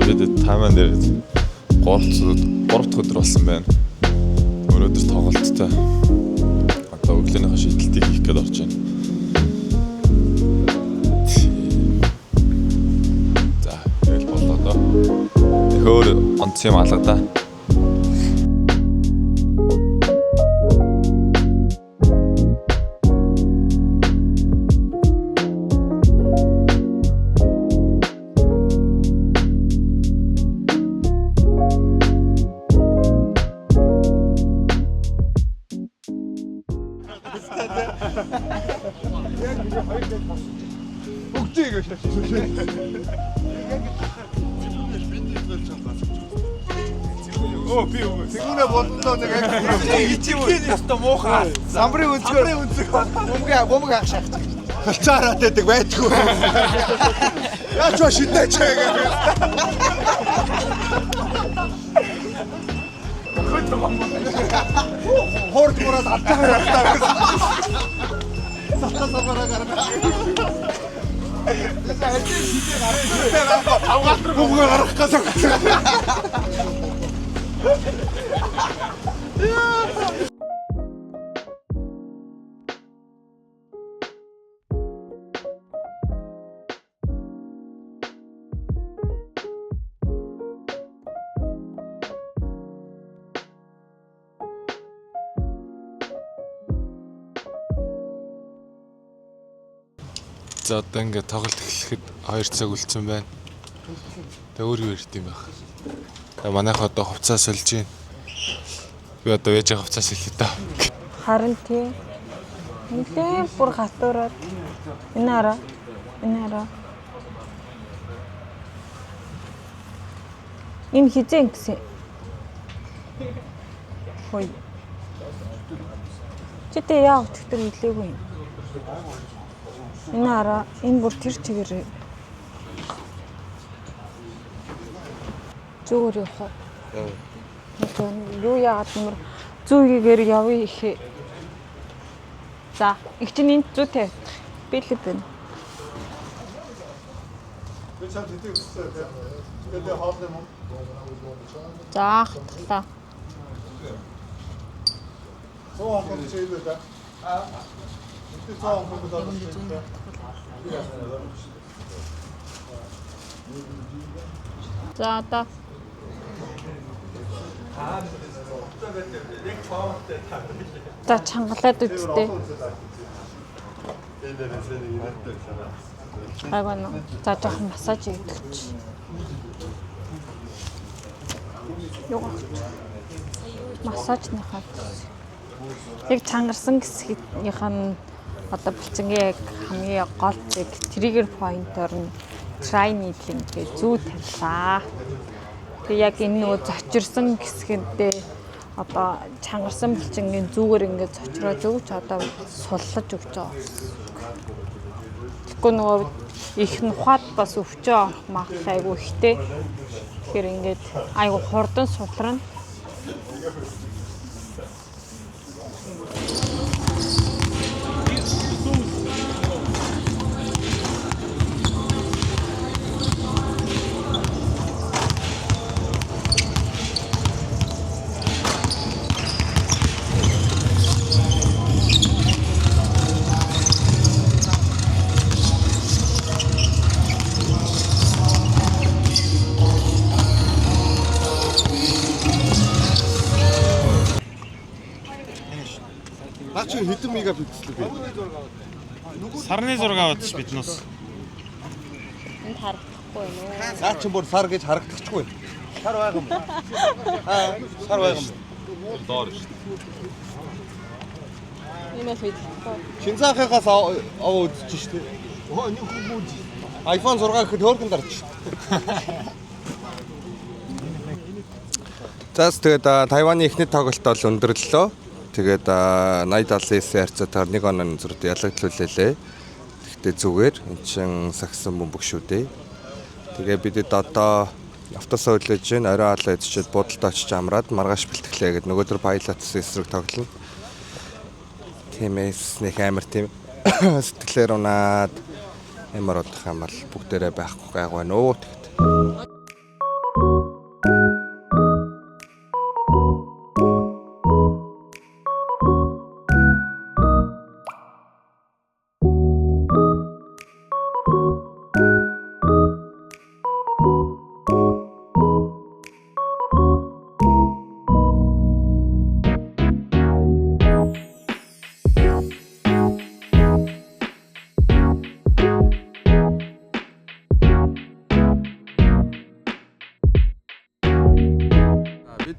Бид тайман дээр 3 дахь өдөр болсон байна. Өнөөдөр тоглолттой. Одоо өглөөнийхөө шийдэлтийг хийх гээд орж байна. За, тэгэл болоо доо. Хөөр онц юм алгадаа. Оо би үгүй. Тэгүнэ бодлоо нэг ичимээ өстө муухай. Самбарын өнцгөө. Бомг хаашаа. Цаараад байдаг байдгүй. Яач ба шидэж байгаа. Хорт мураад алдаа яваа. Сатасараа гараа. Тэсээ ажил шидэ гараа. Тавгаалтар бомг гарах гэсэн. За одоо ингээд тоглолт эхлэхэд 2 цаг үлдсэн байна. Тэгээ өөр юу ирд юм байх. Тэгээ манайх одоо хувцас сольж байна. Би одоо вэж хувцас хэлээ та. Харин тий. Нилээн бүр хатуураад энэ хараа. Энэ хизээ гэсэн. Хой. Читээ яав тэгтэр хэлээгүй юм. Энэ хараа. Энэ бүр тэр чигээр зүгээр явах. Юу яагаад нэмэр зүүгээр явъя ихэ. За, их чинь энэ зүйтэй. Би л байна. Би чам тэтгэв өссөн. Тэгээд хоолны юм. За, хатглаа. Соо хол чийлээ да. Тэ соо хол да. За, одоо за чангалаад үзтээ. Айгуна. За жоохон массаж хийгдэж. Юу массажныхаа яг чангарсан хэсгийнхаа нь одоо булчингийн яг хамгийн гол зэг триггер поинтоор нь try needling гэж зүү тавилаа. Тэг яг энэ нөгөө зочирсан хэсгэндээ одоо чангарсан булчингийн зүүгээр ингээд зочроо зөвч одоо суллаж өгч байгаа. Тэгэхгүй нөгөө их нухад бас өвчөө мах айгу ихтэй. Тэгэхээр ингээд айгу хурдан сулрна. Хэдэн мегапиксел бэ? Сарны 6 аваад биднээс. Энд харагдахгүй юм уу? Наа чи бүр сар гэж харагдчихгүй. Сар байгаа юм. Сар байгаа юм. Доор шүү дээ. Имэйл хийх. Шинцаахаас аваа үзчих шүү дээ. Оо нэг хүмүүс. iPhone 6 гэхэд хөөргөн дарж шүү дээ. За тэгээд Тайваны эхний тоглолт бол өндөрлөлөө. Тэгээд 80-79 харьцаатаар 1 оноо зүрд ялагдлууллаа. Тэгтээ зүгээр эн чин сагсан бөмбөг шүү дээ. Тэгээ бидэд одоо автосоо хүлээж гин орой хаалаа идчихэд буудалд очиж амраад маргааш бэлтгэлээ гэдэг нөгөөдөр пайлотс эсрэг тоглоно. Тиймээс нэг амар тийм сэтгэлээр унаад ямар бодох юм бол бүгдээрээ байхгүй гайг байна уу тэгт.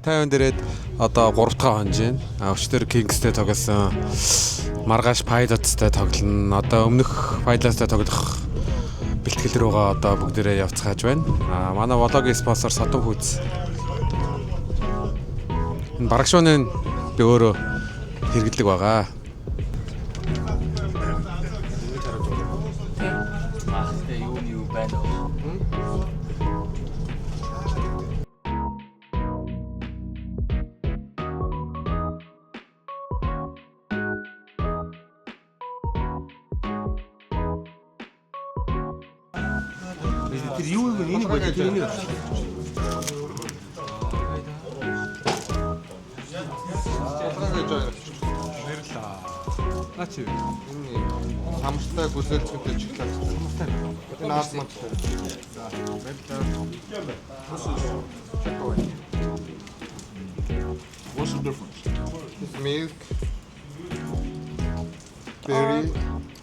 Тайван дээрээ одоо 3 дахь хонж байна. Өчтөр Kingsтэй тоглосон. Маргааш Pilotстай тоглоно. Одоо өмнөх Pilotстай тоглох бэлтгэл рүүгээ одоо бүгдээрээ явцгааж байна. Манай влогийн спонсор Содон Foods. Энэ барагшууны би өөрөө хэрэглэг байгаа. Тэр юу юм энийг бодож тэр энийг Наач юу? Самштай гүсэлцүүтэй чихлээ. Энэ наас мандтай. What's the difference? Milk. Berry.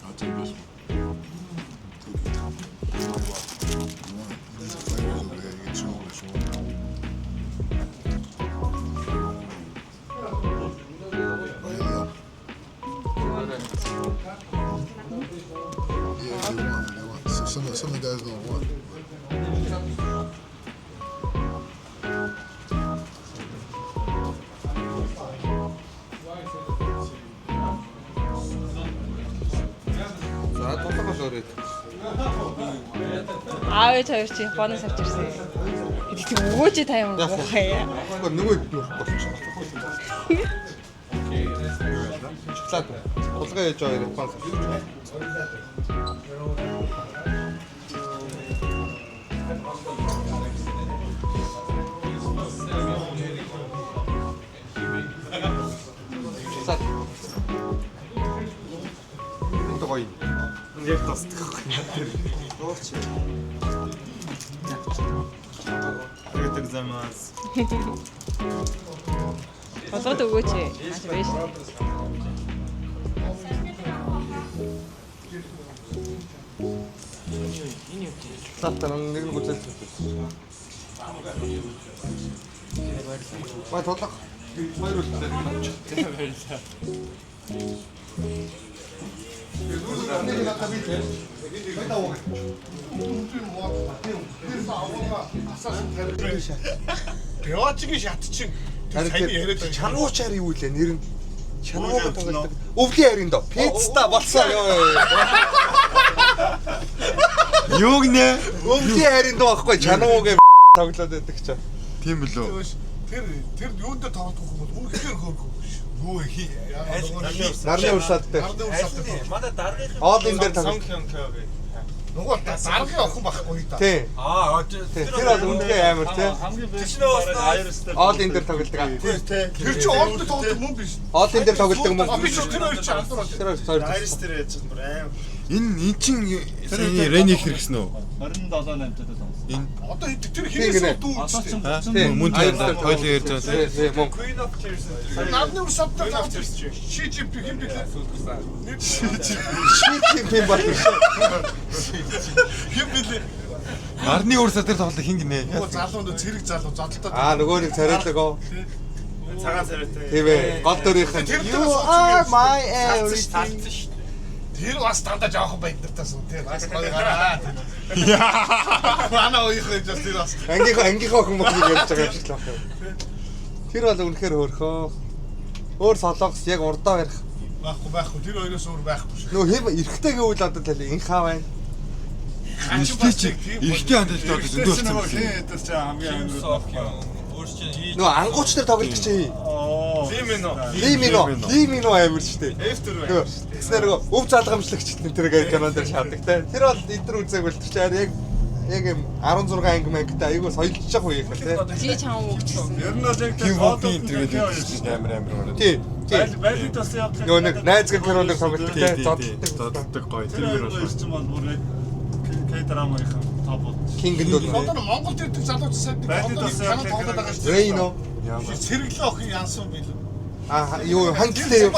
I'll take this one. Some of the guys don't want. За тоглох өөрөө. Аавч хоёр чи Японоос авч ирсэн. Гэтэл чи өгөө чи та юм гоохаа. Нөгөө болчихсон. Шоколад. Тулгай ээж хоёр Японоос. Гоё. Яг тасдаг. Дууч. Аригатаг замаас. Болгоод өгөөч. Маш биш. Сатан нэг нь гүцэлсэн. Бай тодлох. Хоёр үлдээ. Бяочгийн шат чинь сайн яриад байна. Чануучаар юу вэ нэр нь? Чануугаар тоглодог. Өвлийн харин доо. Пицта болсон ёо. Юу гинэ? Өвлийн харин доо байхгүй чануугийн тоглоод байдаг ч. Тийм билүү? Тэр юунд тоглох юм бол үнэхээр хөөрхөө. Юу хий. Нарны урсаад дээр. Манай даргын Оолын дээр тоглох. нөгөө даргын охин байхгүй да. Тий. Тэр бол үнэхээр амар тий. Тэшнээ ууснаа. Оолын дээр тоглодог. Тэр чи оолд тоглох юм биш. Оолын дээр тоглодог юм уу? Би ч тэр хоёр чи андуураад. Тэр хоёр. Айрс дээр яаж юм бүр аим. Энэ чин саяны Реник хэрэгсэн үү? 27-8 таа сонс. Энэ Одоо тэр хинээс дүү үстэй. мөн тэр тойлоо ярьж байгаа тий. Мөн. Queen of Tears. Нарны урсадтай шижип юм билээ. Шийдэх юм бол Юм билээ. Нарны урсаа тэр тоглох хин гинэ. Нөгөө залуунд зэрэг залуу задалтай. нөгөө нэг царайлаг оо. Цагаан царайтай. Тийм ээ. Гол дөрийнх нь. You are my everything. Тэр бас дандаа жоохон байднартаас үү те. Бас гоё гараа. Яа. Манай оих гэж тэр бас. Ангийнхаа хүмүүс ярьж байгаа юм шиг л байна. Тэр бол үнэхээр хөөрхөө. Өөр солонгос яг урдаа барих. Байхгүй. Тэр хоёроос өөр байхгүй шүү. Нөө хэм эргэтэй гэвэл одоо тал инх хаа байна. Ихтэй хандалт одоо зөндөө болсон. Тэр чинь хамгийн амар. Нөө ангууч нар тоглолт чи. Лимино амар штэ. Эфтер байна. Тэгснээр нөгөө өв залгамжлагч тэргээ канал дээр шаадаг те. Тэр бол эдгээр үзег бол тэр яг юм 16 анги мангтай айгуу соёлжчих үеих те. Чи чам өгчсэн. Ер нь бол яг Ким Вопин тэргээд амар. Тий. байлдаас явдаг. Нөгөө нэг найзгар каналаар тоглолт те. Зодддаг гоё. Тэр Тэр бол бүр яг К-драмагийн топ. Кингэнд бол Одоо Монгол төрдөг залууч сайд Рейно. Сэргэлээ охин янсан билүү. Юу хангитэй юу?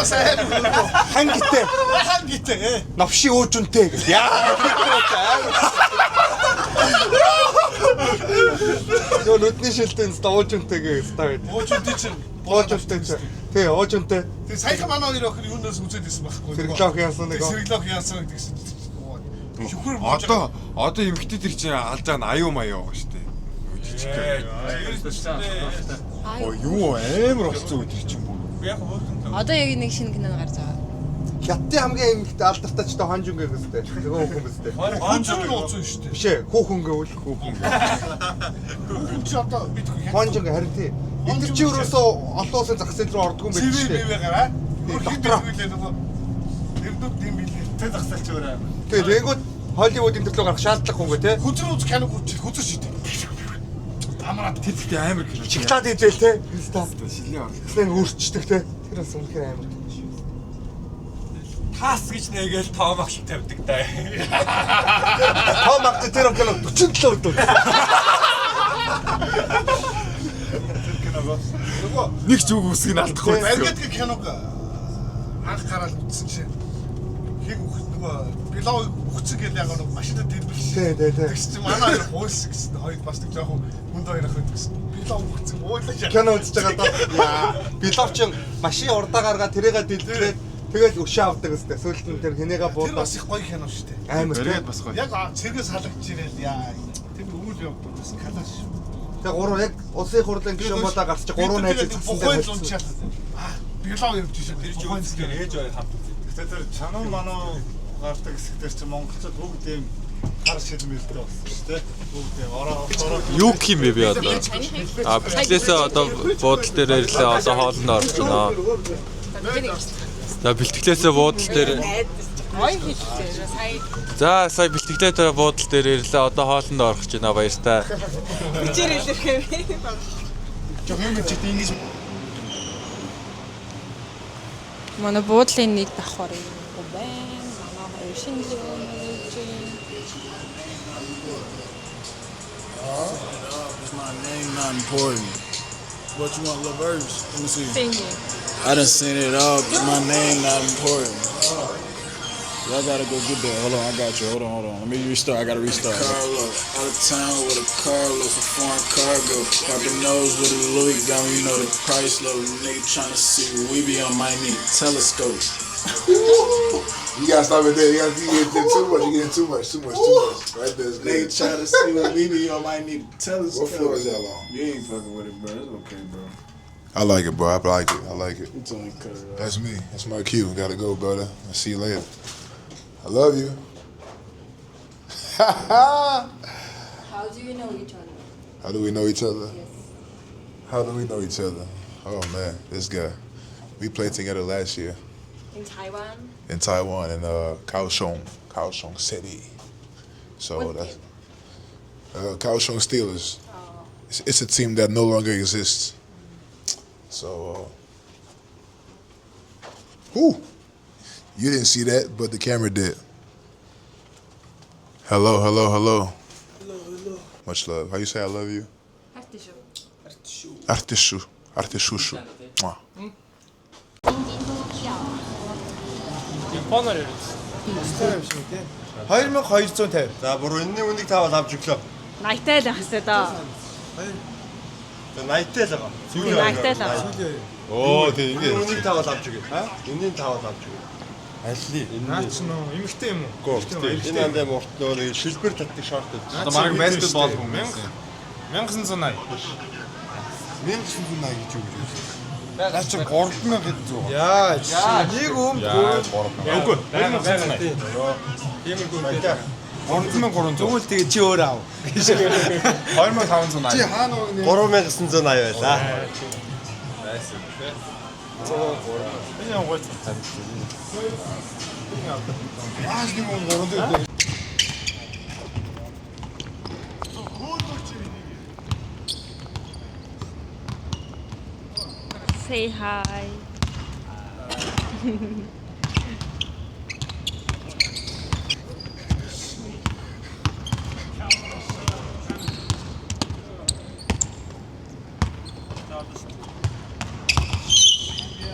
Хангитэй. Хангитэй. Навши уужунтэй гэж. Юу нүдний шилтэн уужунтэй гэж став. Уужунтэй чинь Уужунтэй. Тий, уужунтэй. тэг саяхан манай хоёр охин юунаас үзээд ирсэн байхгүй. Сэргэлээ охин янсан нэг. Сэргэлээ охин янсан гэдэгсэн. Шүхэр Одоо эмгтээ тэр чинь алж байгаа нь аюу маяа байгаа шүү дээ. Юу амар болцсон үү тэр чинь бүр. Одоо яг нэг шинэ кино гарч байгаа. Хятадын хамгийн эмгтээ алдартай ч та хонжунгээ гэстэй. Нөгөө хүмүүстэй. хонжон ууцсан шүү дээ. Биш ээ, хүүхөнгөө үл хүүхэн. Хүн ч одоо бид Хонжонгээ харин тий. Эдгээр чи өрөөсөө олон улсын зах зээл рүү ордгоо юм биш CV үү? гараа. Хөрхөд нөгөө нэрдүүд юм билээ. Тэ захсалч өөрөө. Тэгээ тэгэнгүүт Холливуудын төрлөө гарах шаардлага хүнгээ тий. Хүзэр үз кино хүзэр шүү дээ. Амраад Тэр ихтэй амар кино. Чиглаад идэл тий. Шилээ ор. Тэгсэн өөрчдөг тий. Тэр бас үнэхээр амар. Таас гэж нэгээл тоомагш тавьдаг та. Том акт тэр кино 47 өдөр. Нэг ч үг үсгийг алдахгүй. Баргадгийн киног анх гараад үзсэн чинь хийг нөгөө пилоо өгцөг гэл яг нэг машинад дэлбэрч. Тий. Тэгс чи манай хоёр хуйлс гэсэн хоёр бас нэг жоохон хүнд хоёр ах гэсэн. Пилоо өгцөг уулаж Кино үзэж байгаа даа. Биловчин машин урдаа гаргаад тэрийгээ дэлбэрээд тэгэл өшөө авдаг өстэй. Сүүлд нь тэр хэнийгээ тэр буудаад бас их гоё кино шүү дээ. амар тий. Бас гоё. Яг цэргээс халагдж ирэл яа. Тэр үйл явдал бас калаш шүү. Тэгээ гурав яг улсын хурлын гишүүн болоо гарч 3 найз згсэн дээр бухой лунчаал. Пилоо явж шүү. Тэр Юу зүгээр ээж аваа хамт. Гэтэ тэр чанаа манаа гардаг хэсгээр чи монголчууд бүгд ийм хар шилмэлтэй болсон шүү дээ. Бүгд ийм ороо Юу гэх юм бэ би одоо? Бэлтгэлээсээ одоо буудал дээр ирлээ одоо хоолнд орж байна. За бэлтгэлээсээ буудал дээр Ой хэлээ сая. За сая бэлтгэлээ буудал дээр ирлээ одоо хоолнд орох гэж байна баяртай. Бичээр илэрх юм. Манай буудлын нэг давхар юм байна. Манай хоёр шинэ My name not important. What you want, little verse? Let me see. Thank you. I done seen it all, but my name not important. Y'all gotta go get that. Hold on, I got you. Hold on. Let me restart. I gotta restart. Carlo, out of town with a Carlos, a foreign cargo. Popping nose with a Louis gun, you know the price low. Nigga tryna see what we be on, might need a telescope. You gotta stop it there. You getting too much. You getting too much. Right there. Nigga tryna see what we be on, might need a telescope. What floor is that long? You ain't fucking with it, bro. It's okay, bro. I like it, bro. I like it. It's only cut it off. That's me. That's my cue. Gotta go, brother. I'll see you later. I love you. How do you know each other? How do we know each other? Yes. How do we know each other? Oh man, this guy. We played together last year In Taiwan. in Taiwan in Kaohsiung City. So What that's Kaohsiung Steelers. It's a team that no longer exists. So, whew, you didn't see that, but the camera did. Hello. Hello. Much love. How you say I love you? Artishu. Mwah. Японоор ярив. 2250. За буруу энэний үнийг тавал авч өглөө. 80-тай л байх хэвээр доо. 80-тай л байгаа. 80-тай л байгаа. Оо тэг ингэ. Үнийг тавал авч өгье. Үнийг тавал авч өгье. Алли. Наач нөө эмэгтэй юм уу? Гэхдээ Энэ андаа мурт нөө шилбэр татдаг шорт. Одоо марг баскетбол хүн 1980. 1980 гэж үг гэж. Наа чи 3100. Яа, нэг юм. Үгүй. Тиймэрхүү үнэтэй. 3300. Тэгвэл тэгээ чи өөр аав. 2580. Чи хаана вэ? 3980 байлаа. Яаж нэг юм 300. Say hi.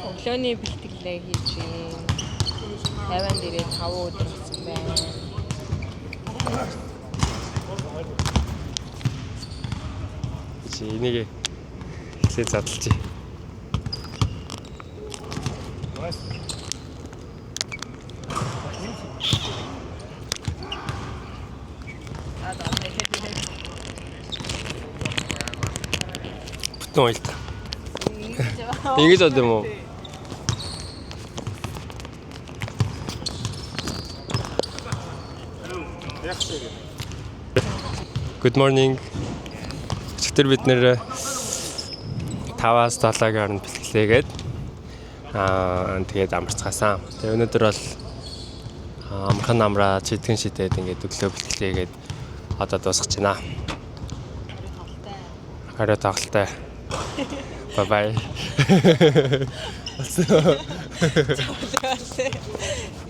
Өглөөний бэлтгэлээ хийж байна. 50 дээрээ 5 өдөр болсон байна. Чи энийг эхлээ задлчих. Бүтэн ойлт. Ингэж од юм уу? Good morning. Өчигдөр бид нэр 5-аас 7-гийн хооронд бэлтгэлээгээд тэгээд амарцгаасан. Тэгээд өнөөдөр бол амархан амраа читгэн шидэд ингээд өглөө бэлтгэлээгээд одоо дуусгаж байна. Хараа тагталтай. Bye bye.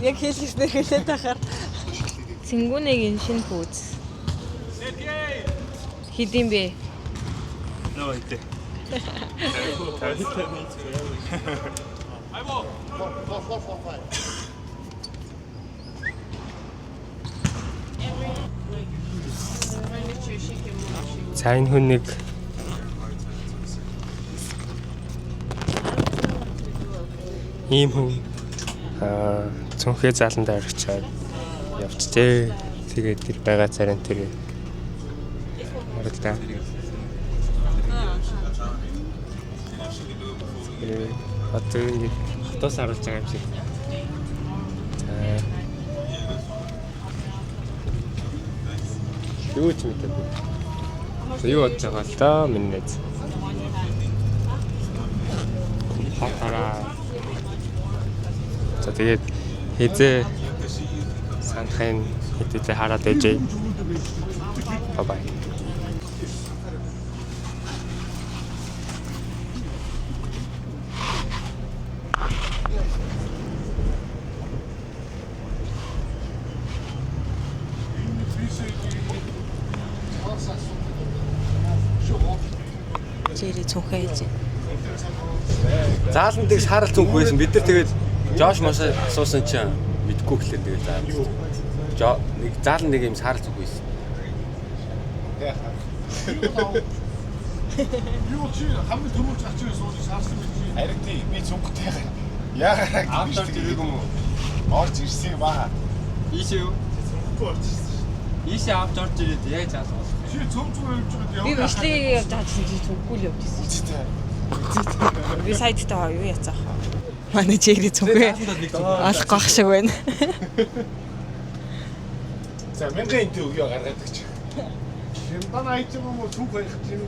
Яг хэлсэн хэлээд тахаар Цэнгүүнэгийн шинэ пүүз. Хэдийн бэ? Нөө идэ. Сайн хүн нэг ийм хүн цүнхээ зааланд орчиход явчихжээ. Тэгээд тэр байгаа царин тэр харагдаа. Одоо ингэ хотоос харуулж байгаа юм шиг. Юу ч мэдээгүй. Юу бодож байгаа л да минь нэз. Хатараа. За тэгээд хизээ санахын хэдийдээ хараад ээжээ. Bye bye. Жири цүнхээ хийж. Зааландыг саарал цүнх байсан. Бид нар тэгээд Жош маш асуусан чинь мэдгүй гэхлээр тэгээд зааланд. Нэг зааланд нэг юм саарал цүнх байсан. Юу чи хамгийн төмөрч ачиж сууж шаарсан мэт чи. Харин тий би цүнхтэй. Яагаад Автор дэрэг юм уу? орж ирсэн юм аа. Ийш юу? Ийш авч орж ирээд яаж заалгах? Чи цөмцөө явж байгаа Би бичлэгийг явж чадсан чи зүггүй л явдсан. Би сайттай юу яцаах. Манай чири зүгээ олох гах шиг байна. За мянган интервью гаргадаг чи. Шимбан айч юм уу цүнх байх юм.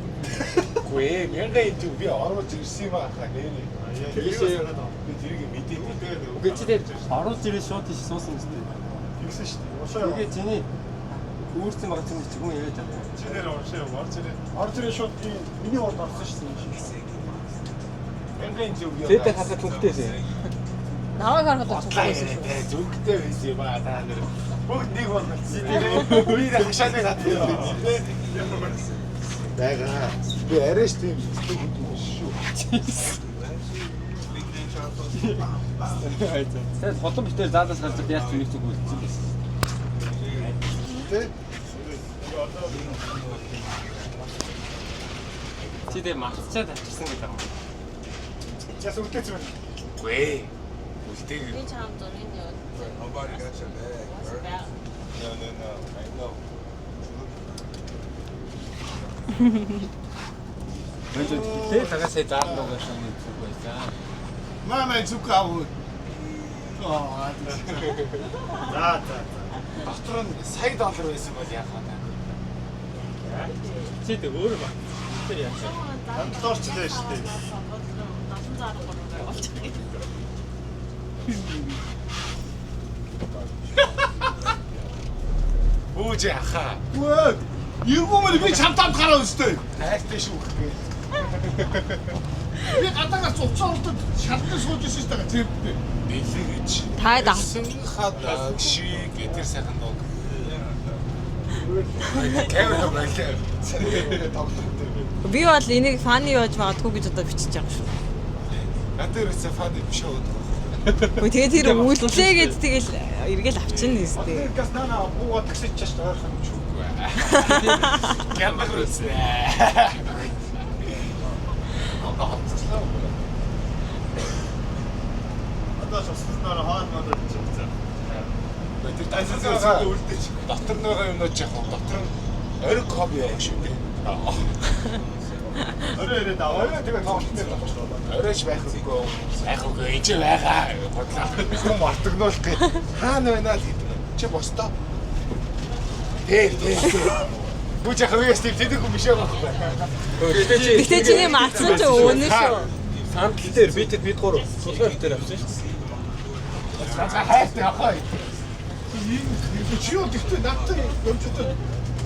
Гүй мянган интервью би оруулж ирсэн юм аа нэ. Ийшээ Би тэрийг мэдээд. үгүй чи тэгээд оруулж ирээд шууд тийш суусан юм шүү дээ. Тэгсэн шүү дээ. Үгүй чиний үүрсэн байгаа чинь ч хүн яаж чадах. Чинээр орж ирээ шууд би миний орд орсон шүү дээ. Мянган интервью. Тэдэ хатаа түнхтэйсэн. Наваг харахад цугтайсэн шүү. Зүгтэй байсан юм аа та нэр. Бүгд нэг болсон. Би хашааны хатаа. Бага. Би арайш тийм шүү. Тэгээд хотон битээр заалаас гарч яаж зүрх зүг үлдсэн бэ? Тэ? Чи дэ мартчихад авчихсан гэдэг юм. Яс үлдээч юм. Гүй. Үлдээг. Би чам зургийн яваад. Nobody got your bag, bro. No. I know. Хилээ лагасаа заалнуугаа шоны зүг байсан. Мамаа зүгаагүй. За. Дотор нь сая доллар байсан бол яах вэ? Чи тэг өөр баг. Тэр яах вэ? Амтуурчлаа шүү дээ. 763 болж байгаа. Бүүж яхаа. Үгүй. Юугомэр би чамтанд гараа өстэй. Хайртай шүү гэх. Би гадаагаас уцаалтад шалтгаан сууж ирсэн шүү дээ. Тэр Бэлгэж. Таад ав. Хадаг шиг тэр сайхан дог. Камера байлаа. Би бол энийг фаны байж магадгүй гэж одоо бичиж байгаа шүү. Надад ерөөсөө фан биш шүү. Өө тэгээ тэр үлдлээгээд тэгэл эргэл авчихна нэстэй. газ нана буугаад гисэж чаш ойрхон юм шүү. Камера үсэ. Одоо сосноор хаад модод чигцээ. Тэр тайсаа үлдээч. Дотор нь байгаа юмнууд яг дотор нь ориг хобби байх шүү дээ. Орой даваа. Тэгээ тоглолцсон. Оройч байх үгүй. Байх үгүй энэ ч байгаа. Бодлоо. Хүн мартагнуулах гэ. Хаана байна л гэдэг. Чи бостоо. Дээр. Бүж яг үеэс тэдэг хүн биш байгаа байхгүй. Гэтэ чиний мартсан ч өөнө шүү. Сандал дээр бид гур сулгаар дээр авсан шүү. Хайртай ахаа. Чи юу гэхдээ надтай өмчөд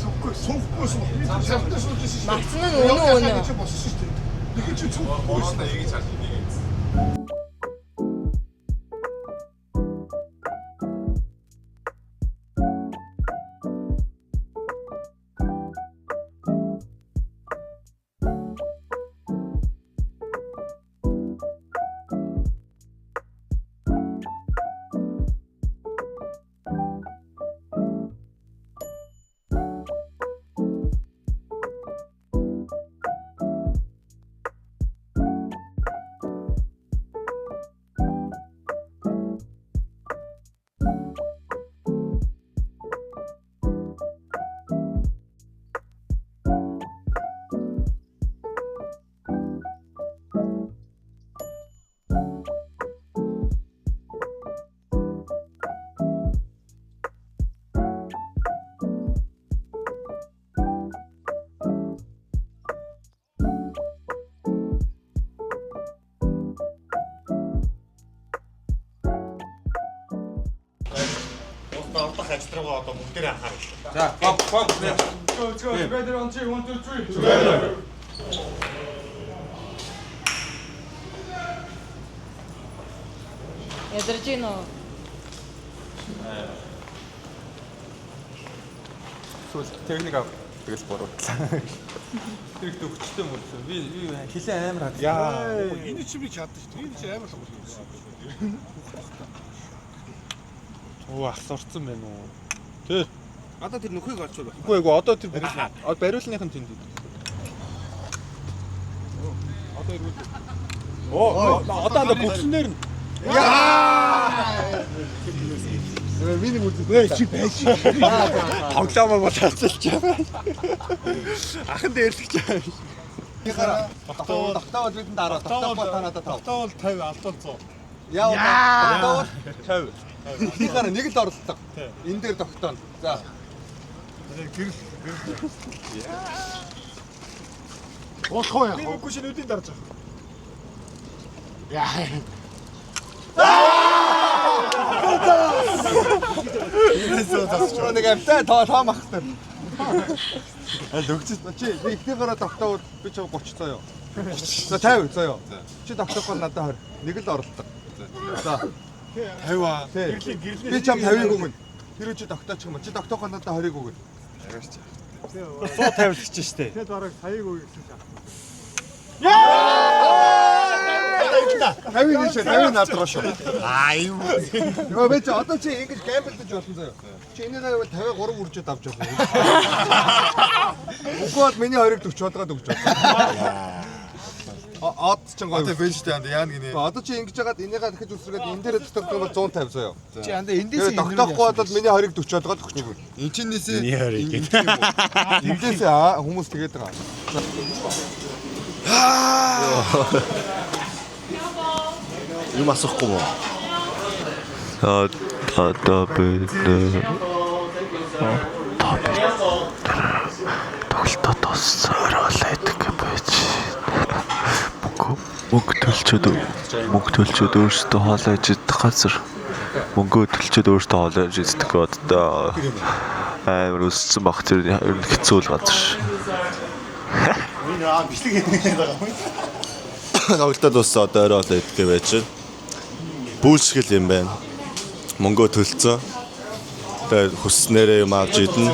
цоггүй сунхгүй суу. Чамтай сууж ирсэн шүү. Мартсан нь өөнө. Чи болсон шүү дээ. Тэгэхээр чи цоггүй суу. Энийг цааш энийг. Ажтраа одоо мөн дээр анхаарал. За, бог. Go together on 3 1 2 3. Together. Ядарч гин үү? Сүүл техник ав тэгэл буруудлаа. Тэрэгт өвчтэй мөрсөн. Би хилээ амар хад. Яа, энэ чи би чаддаг шүү дээ. Энэ чи амар л юм. Оо асуурсан байна уу? Тэр Одоо тэр нөхөйг олчвол байна. үгүй одоо тэр бариулных нь тэнд. Одоо ирвэл. Одоо анда бүгснээр нь. Яа! Миний мөдөд чи байж. Тоглоомоо бол хацалж байгаа. Ахан дээрлэх чам. Тогтоол бидэнд дараа. Тогтоол та надад тав. Тогтоол 50 алдвал 100. Яа! Тогтоол 50. Ихэнх нэг л орлоо. Энэ дээр тогтооно. За. Гэрэл. Болох уу яах вэ? Үгүй шинэ үдийн дарж байгаа. Яа. Нэг амтай тоо махтар. Аль өгчөж чи ихнийхээрээ тогтоовол би ч 30 цаа юу. За 50 цаа юу. Чи тогтоохгүй надад 20. Нэг л орлоо. За 50 аа. Би чам 50-ыг өгнө. Тэр чи тогтоочих юм. Чи тогтоохгүй надад 20-ыг өгнө. 150 л гэж штэ. Тэд бараг саяг өгсөн шах. 50 шээ 50 надраа шүү. Юу бэ чи одоо чи ингэж гамблдаж болно заяа. Чи энийг 53 үржээд авч явах. Үгүй бол миний 2-ыг 40 болгоод өгч байна. Од ч гоё. Одоо бенч дээр яана гинэ. Одоо чи ингэж яагаад энийгээ дахиж үсрэгээд энэ дээр тогтоох бол 150 заяа. Чи анда эндээс тогтоохгүй бол миний 2-ыг 40 болгоод өгч өгнө. Энд чинь нийсээ миний 2-ыг. Эндээс хүмүүс тэгээд байгаа. Юм асуухгүй мó? Одоо бид тоглолтод туссан оролцдог байж. Мөнгө төлчөөд өөрсдөө хоолоо иж идэх газар. Мөнгө төлчөөд өөрсдөө хоолоо иж идэх одоо амар өссөн баг тэр ер нь хэцүү л газар. Тоглолтод туссан одоо оролцоод идэх байж. Бүлшгэл юм байна. Мөнгө төлцөө. Тэгээд хүснээрээ юм авч идэнэ.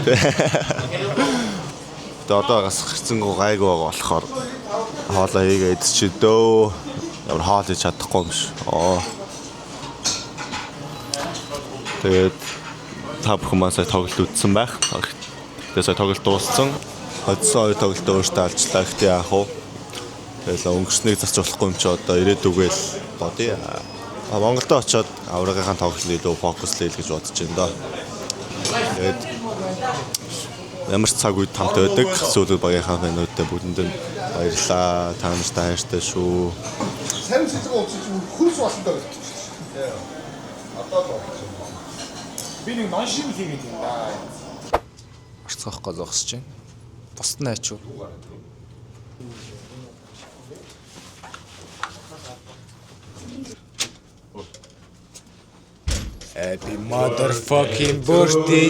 Тэгээд одоо гасчихсангүй гайгүй байгаа болохоор хоолоо хийгээ идчихдөө. Ямар хоол хийж чадахгүй юм ш. Тэгээд та бүхэн маань сая тоглолт үзсэн байх. Тэгээд сая тоглолт дууссан. Хоцсон хоёр тоглолт өөртөө алчлаа гэхдээ яах вэ? Тэгээд өнгөрснийг засч болохгүй юм чи одоо ирээдүгэл бодъё. Монголд очиод аврагынхаа тоглолтыг илүү фокуслэе гэж бодож байна доо. Тэгээд ямар ч цаг үед тамт байдаг. Сүүлд багийнхаа фэнүүдтэй бүгдэнд баярлалаа. Та нартай хайртай шүү. Сайн цэцэг уучих хөрс болсон даа. Одоо би нэг ноншин хийгээд юм да. Марцгаах гол зогсож байна. Бусд нь ачуу. Happy motherfucking birthday.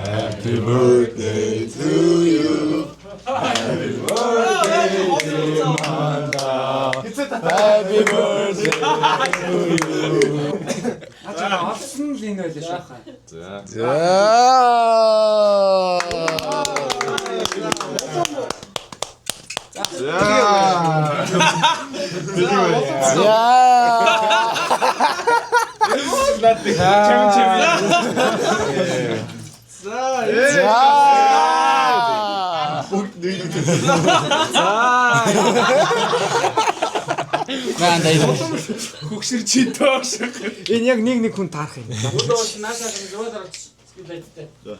Happy birthday to you. Happy birthday to Manda. Happy birthday to you. Олсон л энэ байлаа шахаа. Хөгшөр чи тоош. Энэ яг нэг хүн таарах юм.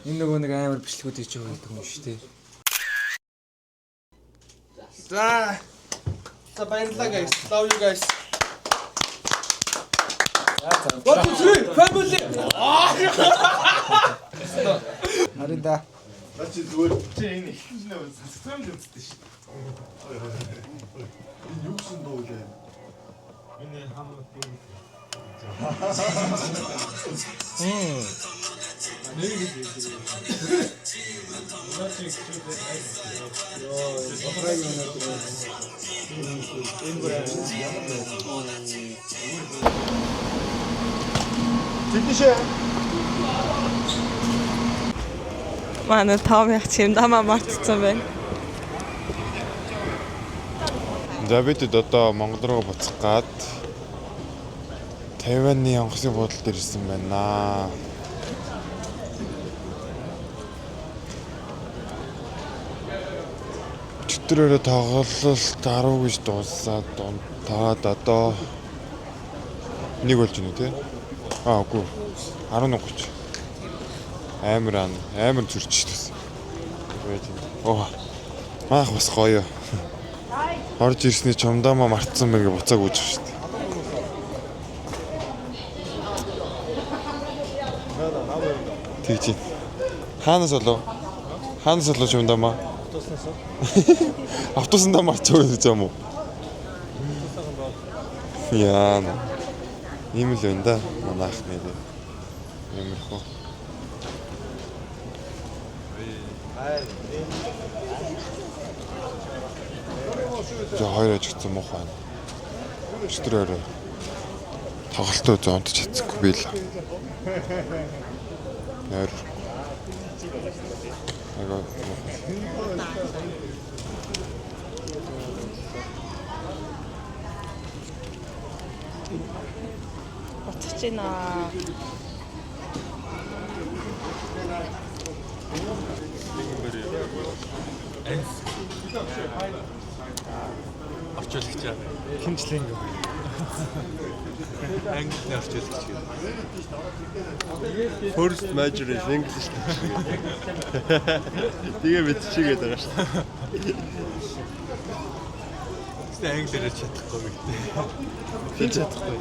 Энэ нөгөө нэг амар бичлэгүүд хийж байгаа гэдэг юм шүү дээ. За баярлалаа guys. Love you guys. What is it? Family. Аринда. Начи зүгээр чи энэ ихнээ сансгтайм л үзтээ шүү. Энэ юу гэсэн дуу вэ? Энэ хамт Манай Том яг чимдамаа мартцсан байна. За бид одоо Монгол руу буцах гад Тайваны онгоцны буудлын дээр ирсэн байна. Өчигдрөө тоглолт 10 гэж дуусаад таад одоо нэг болж байна тий. Үгүй 11:30. Амар зөрчиж байна. Маах бас гоё. Орж ирсний чамдаамаа мартсан мэн гэ буцааг үүж шүү дээ. Тэгж. Хаанаас болов? Хаанаас болов чамдаамаа? Автобуснаа марчгүй гэж юм уу? Яа. Ийм л байна да. Манайх нэр. Ямархуу. За хоёр ажигдсан муухай. Өчтөр тоглолтоо зонтож чадсангүй би л. Нэр. Буцаж байна. Орчуулагч. Хинчлэн. Англи орчуулдаг. First major is English. Тэгээ мэдчихгээд байгаа шүү. Тэ англиэр чадахгүй гэхдээ. Хин чадахгүй.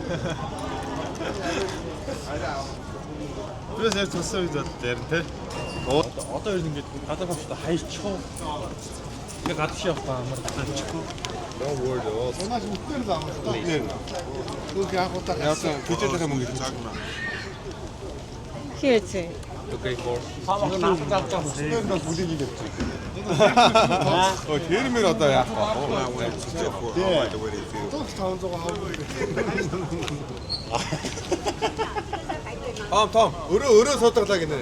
Тэрс яг тусаа үед дээр тэ. Одоо ер нь ингээд гадаа бавчтай хайчихгүй. Яг гадаа шавах амар хайчихгүй. No word at all. Унаас үгээр л амар. Түг яг утаа. Яг хичээлийнхээ мөнгө их цагна. Хийцээ. Okay for. Тэр нь бүлийг хийгээд чи. Оо тэрмэр одоо яах вэ? Тус 500 хав. Том өөрөө судалгаа гинэ.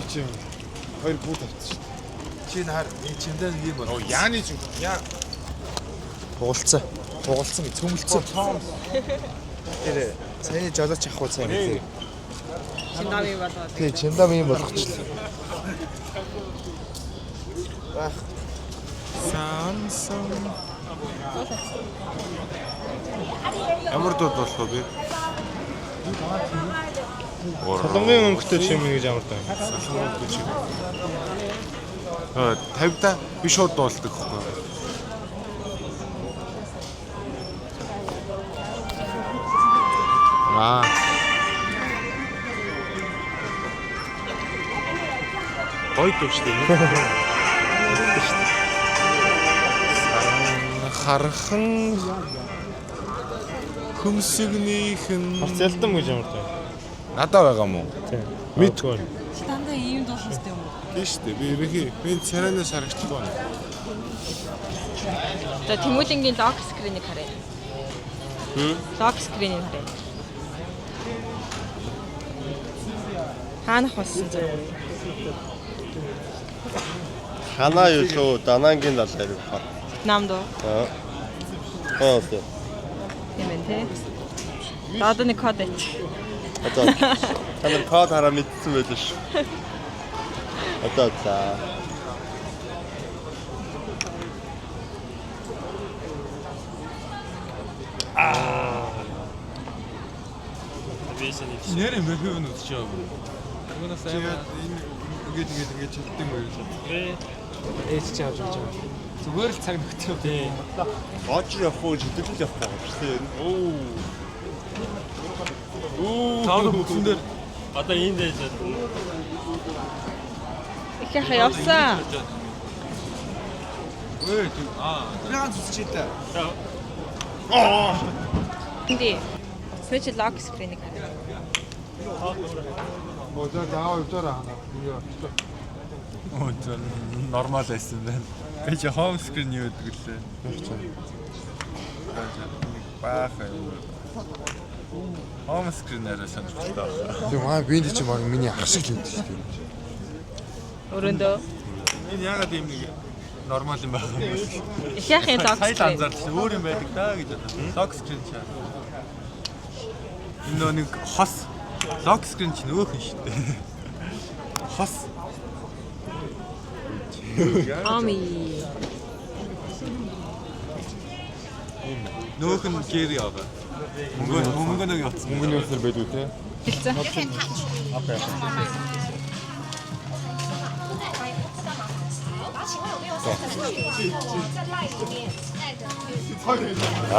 Чи хоёр бут авчихсан шүү. Чи наар чимдээ юм бол. Оо яаны ч яа. Хугалцсан гэж цөмөлцсөн. Тэр саяны жолооч авах сайн гэдэг. Чиндами болоод. Тий, чиндами юм болгочихлоо. Бах. Самсон. Ямар дууд болох вэ? Солонгийн өнгөтэй чимээ гэж ямар таа. 50 та би шууд дуулдаг хөхгүй. Гоё дүүштэй. Хархан хөмсгнийхэн Харцалдан гэж ямар таа. надаа байгаа мó? Тийм. Мэдгүй. Дандаа ийм дуулахстай юм уу? Тийм шүү дээ. Би царайнаас харагддаг байна. За Тэмүүлингийн лог скринийг харъя. Лог скринийг харъя. Хаанах болсон зав? Ханаа юу шүү? Данангийн далай юу хаа. Намд уу? Аа. Тийм ээ тий. Одоо нэг код ач. Одоо танай код хараа мэдсэн байлаа шүү. Одоо за. Нэрээ мөрхөө нь үсч яваа. Юунаас аймаа ингээд чаддаг юм уу? Ээж чи авч байгаа. Зүгээр л цаг нөхцөө. Тийм. Гооч явах уу, хөдөлгөл явах байгаа шүү дээ. Таад бүхэн дээр Одоо энэ дэж. Их яха явсан. Яагаад зүсчийлээ? Эndi. Свич лог скринийг харъя. Бозоо даав яваараа ханаа. Оо зөв нормал байсан байна. Би ч хоум скрин юу гэдэг лээ. Баах. Хоум скринээр сонирхолтой байна. Тийм аа би ч юм миний ах шиг л байдаг шүү дээ. Өрөөндөө. Энэ ягаад юм нэг нормал юм байна. Их яхын лог Сайн скрин. анзаарлаа. Өөр юм байдаг даа гэж бодлоо. Лог скрин чаа. Энэ нэг хос лог скрин чинь өөхөн шүү дээ. Хос. Ами. Нөөхөн гэр яваа. Мөнгө нэг явцсан. Мөнгөний өсөр байдгүй те. Хэлцээ.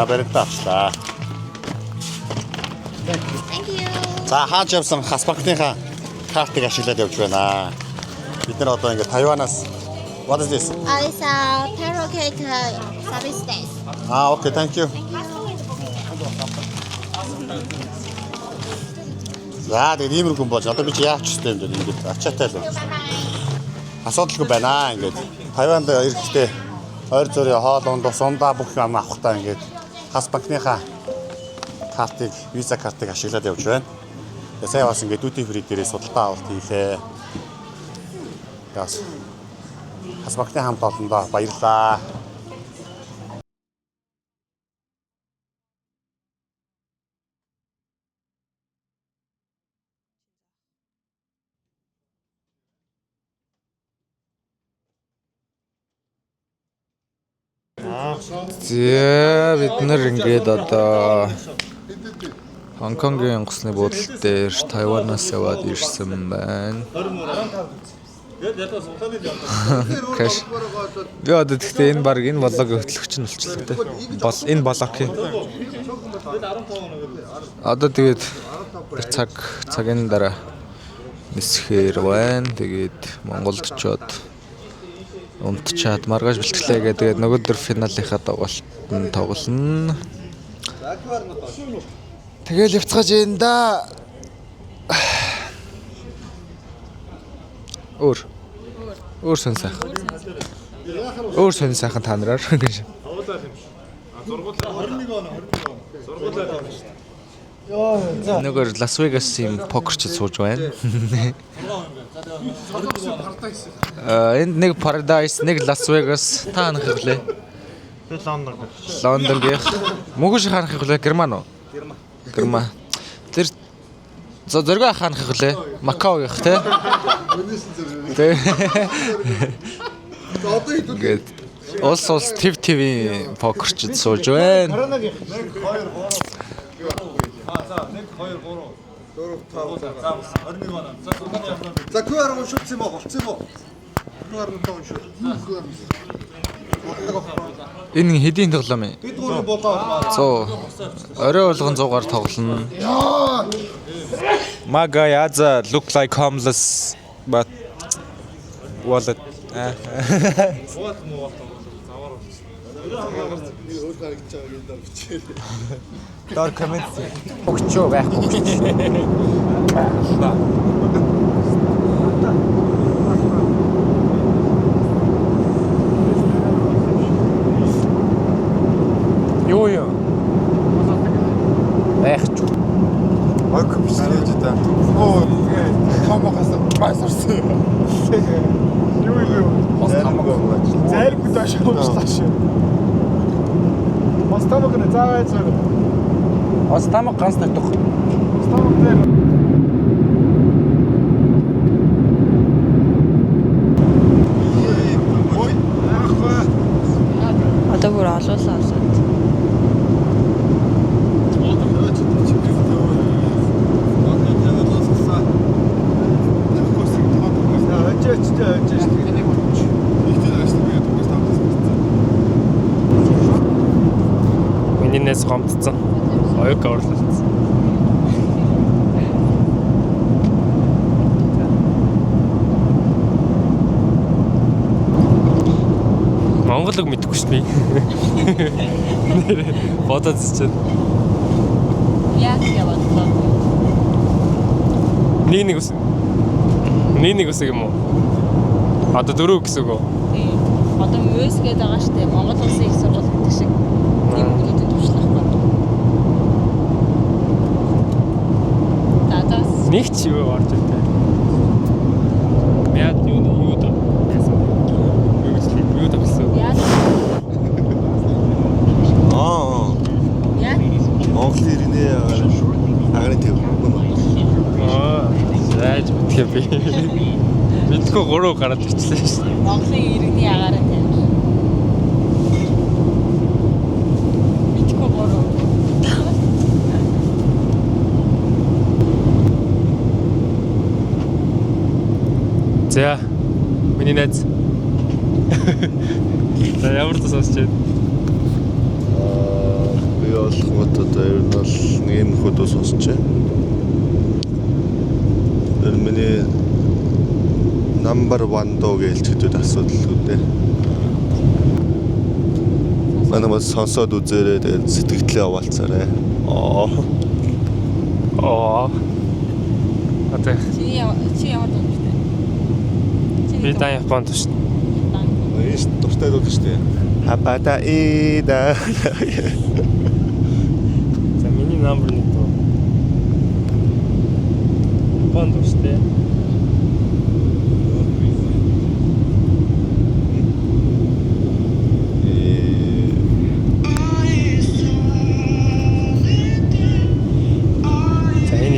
Барилдаачлаа. За хаач явсан хас банкныхаа картыг ашиглаад явж байна. Бид нар одоо ингээд Тайванаас what is this? It's a Tarocate service desk. Okay, thank you. За тэгээд ийм хүн болж одоо би чи яач ч юм дээ ингээд ачаатай л байна. Асуудалгүй байна ингээд Тайванд ирэхдээ ойр зүрийн хоол ундас ундаа бүх юм авахтаа ингээд хас банкныхаа картыг виза картыг ашиглаад явж байна. Тэгээд сая бас ингээд duty free дээрээ судалгаа авалт хийлээ. Яс. Хас банкны хамт олондоо баярлаа. За бид нар ингээд одоо Хонконгийн онгоцны буудлын дээр Тайванаас яваад ирсэн байна. Кэш. Би одоо тэгтээ энэ баг энэ блогийн хөтлөгч нь болчихлоо те. Энэ блогийн. Одоо тэгээд цагийн дараа нисхээр байна. Тэгээд Монголд очоод унтчаад маргааш бэлтгэлээ гэдэг нөгөө дөр финалынхаа тоглолтод тоглоно. Тэгэл явцгааж энэ да. Өөр сон сайхан. Өөр сон сайхан та нараар гэж. Нөгөө Лас Вегасын покерчд сууж байна. Энд нэг Paradise, нэг Las Vegas та анх хэлээ. Лондонгийн. Мөнгөш ханах хэлээ Герман уу? Герман. Тэр зориг ханах хэлээ. Макаогийн те. Гэт улс TV покерчд сууж байна. За QR уншуулсан юм уу? Болцсон юм уу? QR уншуул. Энэ хэдийн тоглоом юм? Бид гурван болоо. 100. Орой болгон 100-аар тоглоно. My guy look like homeless but wallet. Дор коммент өгчөө байхгүй. Юу. Echt. Ой компьютер та. Оо, хамаагаас байсарсан. Юу. Бас хамаагаа. Зэрэг дэш уусташ. Бас тамаг нэ заавал зэрэг. Бас тамаг ганц татах. Бас тамаг дээр. Одоо бүр олуулаа. Минийнээс гомдсон. Оёг орлуулсан. Монголыг мэдэхгүй шүү дээ. Бодож чинь. Яг явадлаа. Нэг үсэг юм уу? Одоо дөрөв гэсэн үг үү? Тийм. Одоо МОС гэдэг байгаа шүү дээ. Монгол Улсын их сургууль гэдэг шиг. Тийм үгнийд төвчлөхгүй. Тадас. Нэг ч юу орж ирдэ. Яа юу даа. Юу тавьсан. Яа. Яа. Монгол ирнэ агарын төв. Яаж мэдээ би. Мэдгүй 3 гараад ирчихлээ шүү дээ. Монголын иргэний агаараа тавь. Мэдгүй 3. За. Миний найз. За ямар ч сонсч байна. Би олоход одоо ер нь бол нэг юм хөдөө сонсч байна. Тэр миний number 1 доо гэж хэлдэг асуудал үү. Манайд сонсоод үзээрэй тэгээд сэтгэлдээ овалцаарай. Одоо Чи ямар дуртай? би дан Японд шүү дээ. Эс дуртай дуу шүү дээ. Хабата ида. За миний номер 1 дуу. Японд шүү дээ.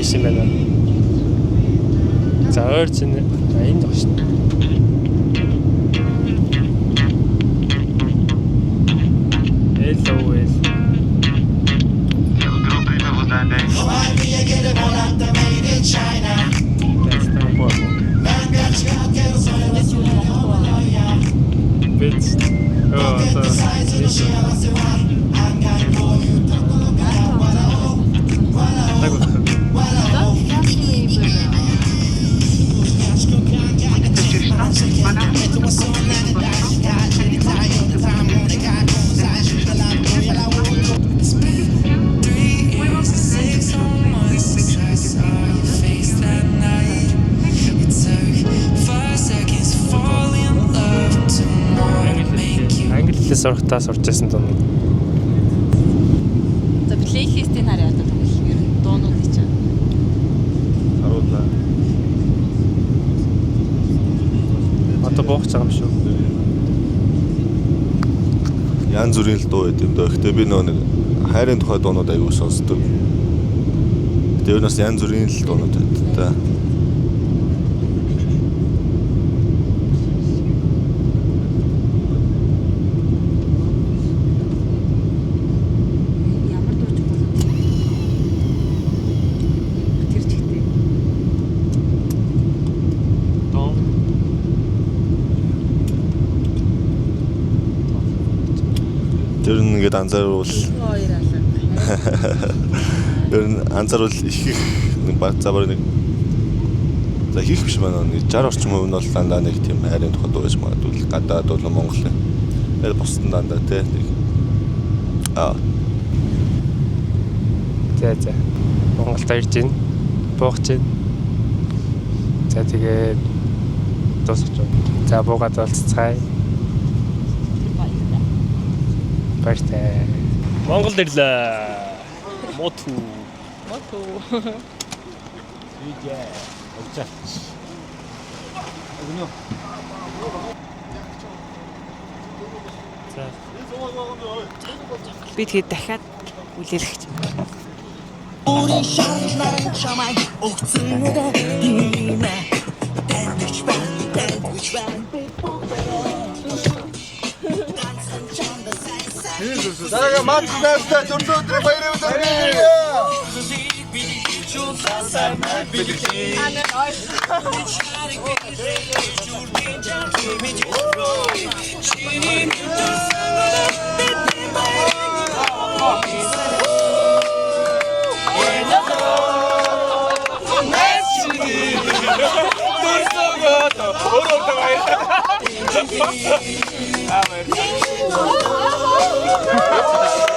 Шим байна. За ойрч энэ энд байна шүү дээ. Англи хэлээр сурахтаа сурч байсан дуу. За плейлистийн хараа одоо тоглох ер нь дуунуудыг чинь. Харуулаа. Одоо буух цаг юм шүү. Янз бүрийн л дуу байд юм даа. Гэтэ би нэг хайрын тухай дуунууд аягүй сонсдог. Гэтэ энэ бас янз бүрийн л дуунууд байд та. Тэр нэгэд анзаарвал ер нь анзаарвал их бацаар нэг за хийх биш маань нэг 60 орчим хувь нь бол дандаа нэг тийм хайрын тухай дуу гэж магадгүй гадаад бол Монгол. Elle бусдын дандаа тий. За. Монголд ирж байна. Буугч байна. За тэгээд дуусах. За буугаад болцгаая. Баяртай. Монгол ирлээ. Моту. Видео. Очоо. Өгнө. За. Би тэгээд дахиад үлээлэх гэж байна. 우리 샤이나 샤마이 옥수노가 이나 댄디치 반 Дараагийн матч байстай дөрөв өдрийн баярын өдөр. Oh,